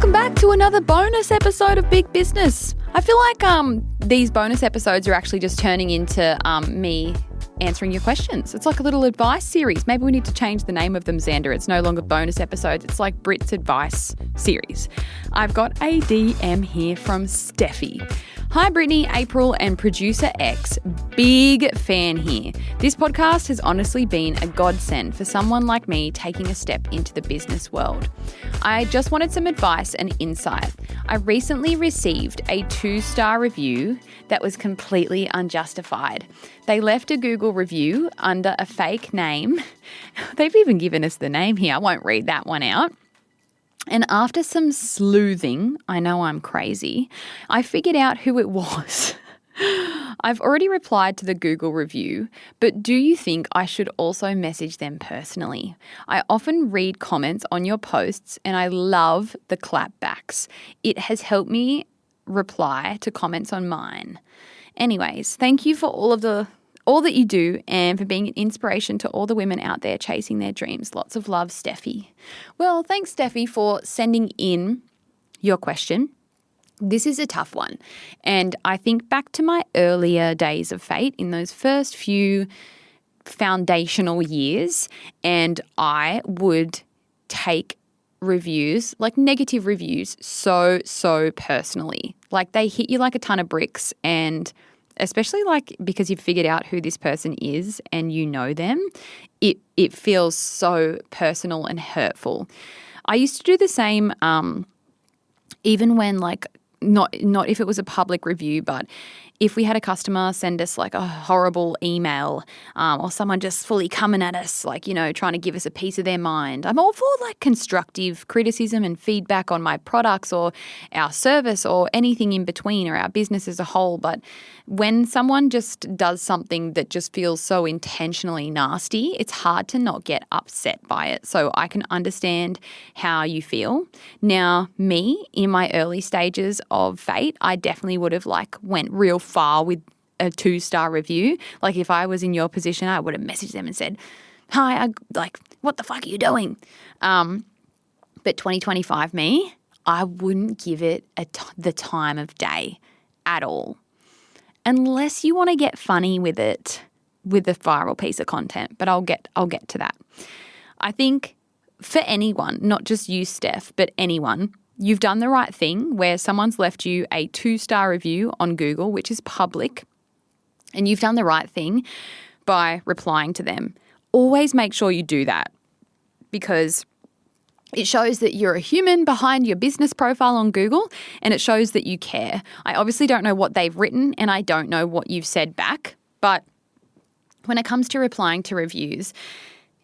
Welcome back to another bonus episode of Big Business. I feel like these bonus episodes are actually just turning into me answering your questions. It's like a little advice series. Maybe we need to change the name of them, Xander. It's no longer bonus episodes. It's like Britt's advice series. I've got a DM here from Steffi. Hi Brittney, April and producer X. Big fan here. This podcast has honestly been a godsend for someone like me taking a step into the business world. I just wanted some advice and insight. I recently received a 2-star review that was completely unjustified. They left a Google review under a fake name. They've even given us the name here. I won't read that one out. And after some sleuthing, I know I'm crazy, I figured out who it was. I've already replied to the Google review, but do you think I should also message them personally? I often read comments on your posts and I love the clapbacks. It has helped me reply to comments on mine. Anyways, thank you for all that you do and for being an inspiration to all the women out there chasing their dreams. Lots of love, Steffi. Well, thanks, Steffi, for sending in your question. This is a tough one. And I think back to my earlier days of Fate in those first few foundational years, and I would take reviews, like negative reviews, so personally. Like they hit you like a ton of bricks, and especially like because you've figured out who this person is and you know them, it feels so personal and hurtful. I used to do the same even when like not if it was a public review, but if we had a customer send us like a horrible email or someone just fully coming at us, like, you know, trying to give us a piece of their mind. I'm all for like constructive criticism and feedback on my products or our service or anything in between or our business as a whole. But when someone just does something that just feels so intentionally nasty, it's hard to not get upset by it. So I can understand how you feel. Now, me, in my early stages of Fate, I definitely would have like went real far with a 2-star review. Like if I was in your position, I would have messaged them and said, hi, what the fuck are you doing? But 2025 me, I wouldn't give it the time of day at all. Unless you want to get funny with it, with a viral piece of content. But I'll get to that. I think for anyone, not just you, Steph, but anyone, you've done the right thing where someone's left you a 2-star review on Google, which is public, and you've done the right thing by replying to them. Always make sure you do that because it shows that you're a human behind your business profile on Google and it shows that you care. I obviously don't know what they've written and I don't know what you've said back, but when it comes to replying to reviews,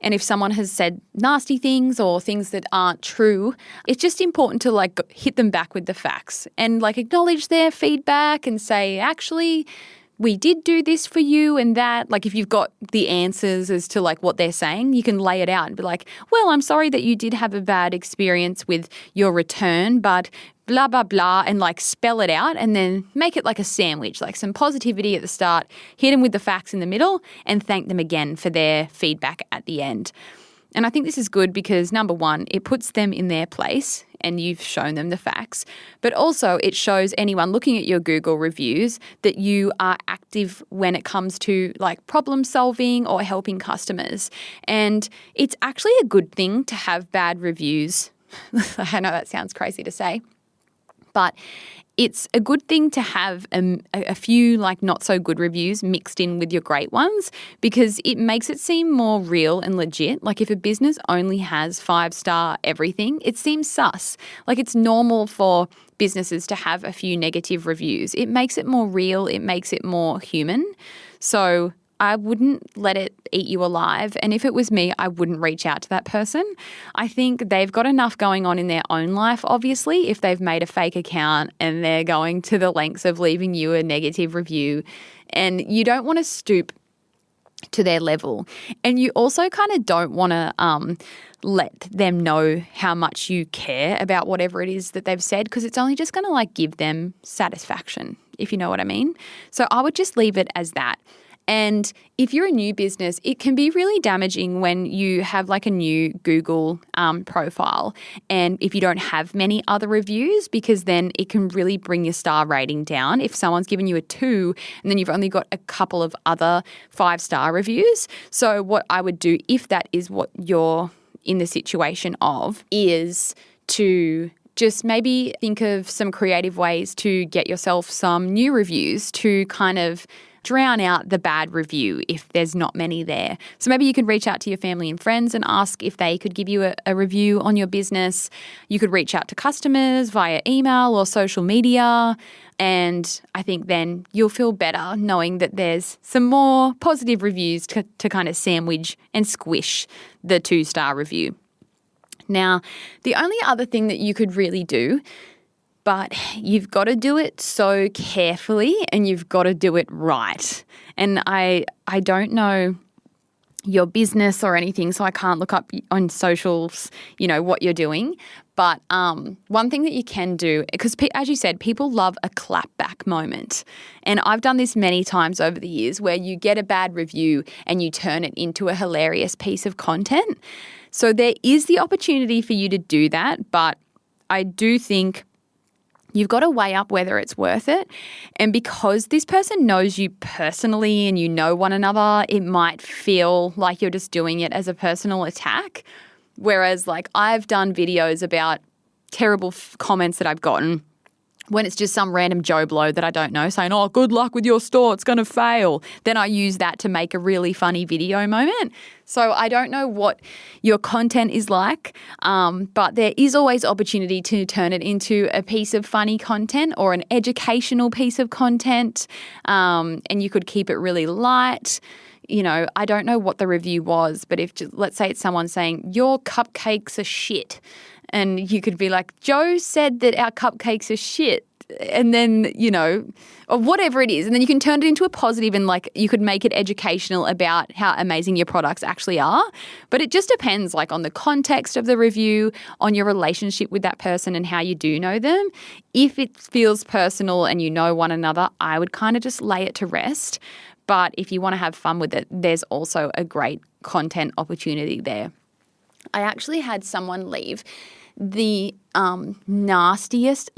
and if someone has said nasty things or things that aren't true, it's just important to like hit them back with the facts and like acknowledge their feedback and say, actually, we did do this for you and that. Like if you've got the answers as to like what they're saying, you can lay it out and be like, well, I'm sorry that you did have a bad experience with your return, but blah, blah, blah, and like spell it out and then make it like a sandwich, like some positivity at the start, hit them with the facts in the middle and thank them again for their feedback at the end. And I think this is good because number one, it puts them in their place and you've shown them the facts, but also it shows anyone looking at your Google reviews that you are active when it comes to like problem solving or helping customers. And it's actually a good thing to have bad reviews. I know that sounds crazy to say, but it's a good thing to have a few like not so good reviews mixed in with your great ones because it makes it seem more real and legit. Like if a business only has 5-star everything, it seems sus. Like it's normal for businesses to have a few negative reviews. It makes it more real. It makes it more human. So I wouldn't let it eat you alive. And if it was me, I wouldn't reach out to that person. I think they've got enough going on in their own life, obviously, if they've made a fake account and they're going to the lengths of leaving you a negative review. And you don't want to stoop to their level. And you also kind of don't want to let them know how much you care about whatever it is that they've said because it's only just going to like give them satisfaction, if you know what I mean. So I would just leave it as that. And if you're a new business, it can be really damaging when you have like a new Google profile and if you don't have many other reviews, because then it can really bring your star rating down. If someone's given you a 2 and then you've only got a couple of other 5-star reviews. So what I would do, if that is what you're in the situation of, is to just maybe think of some creative ways to get yourself some new reviews to kind of drown out the bad review if there's not many there. So maybe you could reach out to your family and friends and ask if they could give you a review on your business. You could reach out to customers via email or social media. And I think then you'll feel better knowing that there's some more positive reviews to kind of sandwich and squish the 2-star review. Now, the only other thing that you could really do, but you've got to do it so carefully and you've got to do it right. And I don't know your business or anything, so I can't look up on socials, what you're doing. But one thing that you can do, because as you said, people love a clapback moment. And I've done this many times over the years where you get a bad review and you turn it into a hilarious piece of content. So there is the opportunity for you to do that, but I do think you've got to weigh up whether it's worth it. And because this person knows you personally and you know one another, it might feel like you're just doing it as a personal attack. Whereas like I've done videos about terrible comments that I've gotten when it's just some random Joe Blow that I don't know saying, oh, good luck with your store, it's going to fail. Then I use that to make a really funny video moment. So I don't know what your content is like, but there is always opportunity to turn it into a piece of funny content or an educational piece of content, and you could keep it really light. I don't know what the review was, but if let's say it's someone saying, your cupcakes are shit. And you could be like, Joe said that our cupcakes are shit. And then, or whatever it is. And then you can turn it into a positive and like you could make it educational about how amazing your products actually are. But it just depends like on the context of the review, on your relationship with that person and how you do know them. If it feels personal and you know one another, I would kind of just lay it to rest. But if you want to have fun with it, there's also a great content opportunity there. I actually had someone leave the nastiest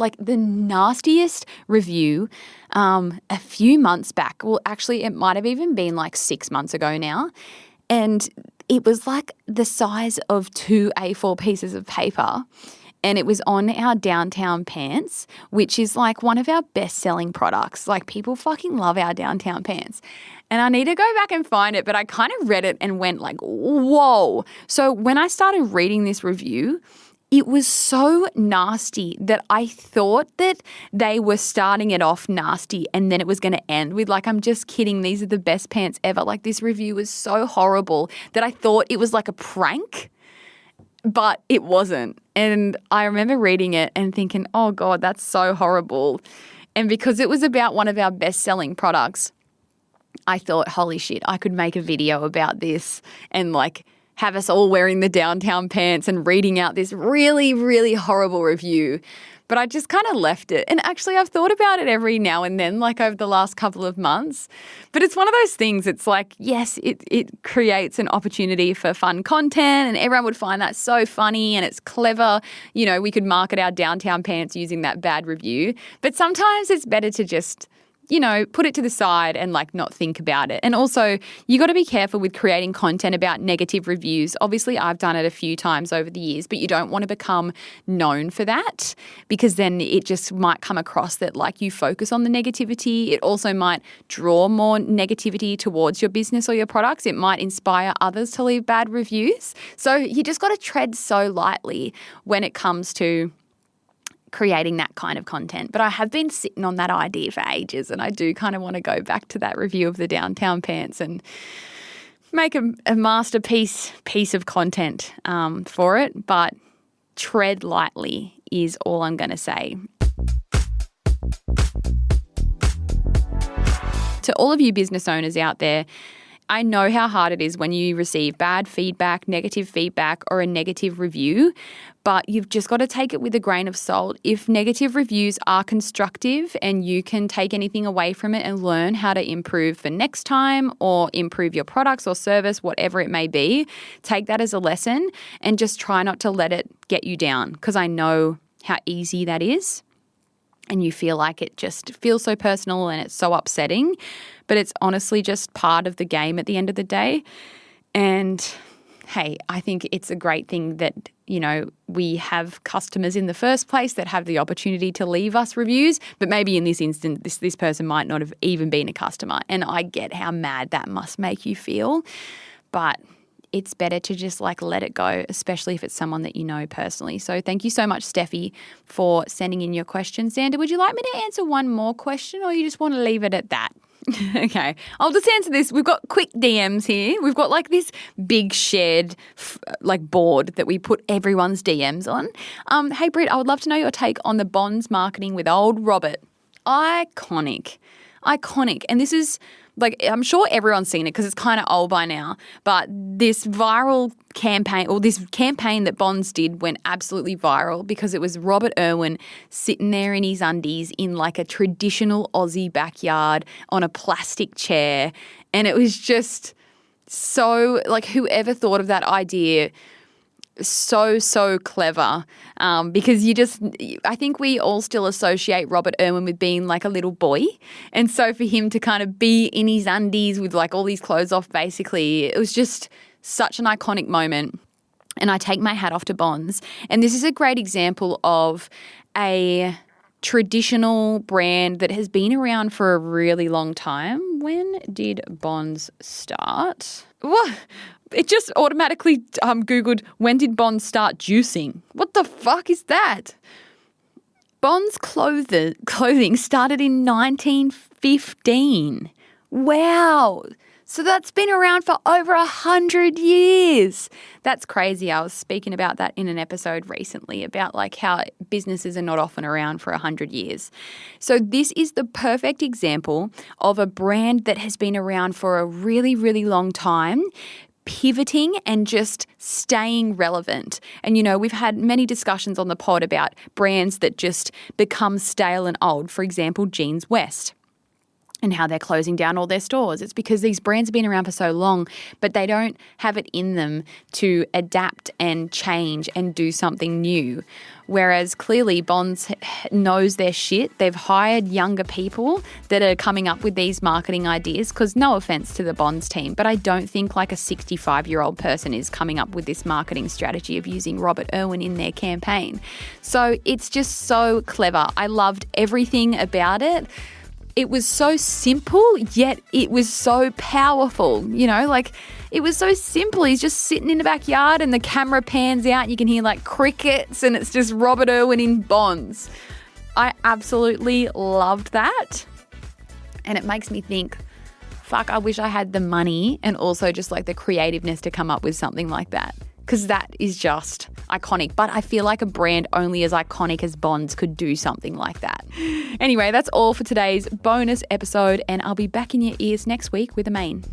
review a few months back. Well, actually, it might have even been like 6 months ago now. And it was like the size of 2 A4 pieces of paper. And it was on our downtown pants, which is like one of our best-selling products. Like people fucking love our downtown pants. And I need to go back and find it, but I kind of read it and went like, whoa. So when I started reading this review, it was so nasty that I thought that they were starting it off nasty and then it was going to end with like, I'm just kidding, these are the best pants ever. Like this review was so horrible that I thought it was like a prank, but it wasn't. And I remember reading it and thinking, oh God, that's so horrible. And because it was about one of our best-selling products, I thought, holy shit, I could make a video about this and like have us all wearing the downtown pants and reading out this really, really horrible review. But I just kind of left it. And actually, I've thought about it every now and then, like over the last couple of months. But it's one of those things, it's like, yes, it creates an opportunity for fun content and everyone would find that so funny and it's clever. We could market our downtown pants using that bad review. But sometimes it's better to just put it to the side and like not think about it. And also you got to be careful with creating content about negative reviews. Obviously I've done it a few times over the years, but you don't want to become known for that because then it just might come across that like you focus on the negativity. It also might draw more negativity towards your business or your products. It might inspire others to leave bad reviews. So you just got to tread so lightly when it comes to creating that kind of content. But I have been sitting on that idea for ages and I do kind of want to go back to that review of the downtown pants and make a masterpiece piece of content for it. But tread lightly is all I'm going to say. To all of you business owners out there, I know how hard it is when you receive bad feedback, negative feedback, or a negative review, but you've just got to take it with a grain of salt. If negative reviews are constructive and you can take anything away from it and learn how to improve for next time or improve your products or service, whatever it may be, take that as a lesson and just try not to let it get you down, because I know how easy that is. And you feel like it just feels so personal and it's so upsetting, but it's honestly just part of the game at the end of the day. And hey, I think it's a great thing that, you know, we have customers in the first place that have the opportunity to leave us reviews, but maybe in this instance, this person might not have even been a customer. And I get how mad that must make you feel, but it's better to just like let it go, especially if it's someone that you know personally. So thank you so much, Steffi, for sending in your question. Xander, would you like me to answer one more question, or you just want to leave it at that? Okay, I'll just answer this. We've got quick DMs here. We've got like this big shared like board that we put everyone's DMs on. Hey, Britt, I would love to know your take on the bonds marketing with old Robert. Iconic. And this is like, I'm sure everyone's seen it because it's kind of old by now, but this viral campaign, or this campaign that Bonds did, went absolutely viral because it was Robert Irwin sitting there in his undies in like a traditional Aussie backyard on a plastic chair. And it was just so, like, whoever thought of that idea, so clever, because I think we all still associate Robert Irwin with being like a little boy. And so for him to kind of be in his undies with like all these clothes off, basically, it was just such an iconic moment. And I take my hat off to Bonds. And this is a great example of a traditional brand that has been around for a really long time. When did Bonds start? What? It just automatically Googled, when did Bonds start juicing? What the fuck is that? Bonds clothing started in 1915. Wow. So that's been around for over 100 years. That's crazy. I was speaking about that in an episode recently about like how businesses are not often around for 100 years. So this is the perfect example of a brand that has been around for a really, really long time, pivoting and just staying relevant. And, you know, we've had many discussions on the pod about brands that just become stale and old. For example, Jeans West, and how they're closing down all their stores. It's because these brands have been around for so long, but they don't have it in them to adapt and change and do something new. Whereas clearly Bonds knows their shit. They've hired younger people that are coming up with these marketing ideas, because no offense to the Bonds team, but I don't think like a 65-year-old person is coming up with this marketing strategy of using Robert Irwin in their campaign. So it's just so clever. I loved everything about it. It was so simple, yet it was so powerful, you know, like it was so simple. He's just sitting in the backyard and the camera pans out and you can hear like crickets and it's just Robert Irwin in Bonds. I absolutely loved that. And it makes me think, fuck, I wish I had the money and also just like the creativeness to come up with something like that. Because that is just iconic. But I feel like a brand only as iconic as Bonds could do something like that. Anyway, that's all for today's bonus episode, and I'll be back in your ears next week with a main.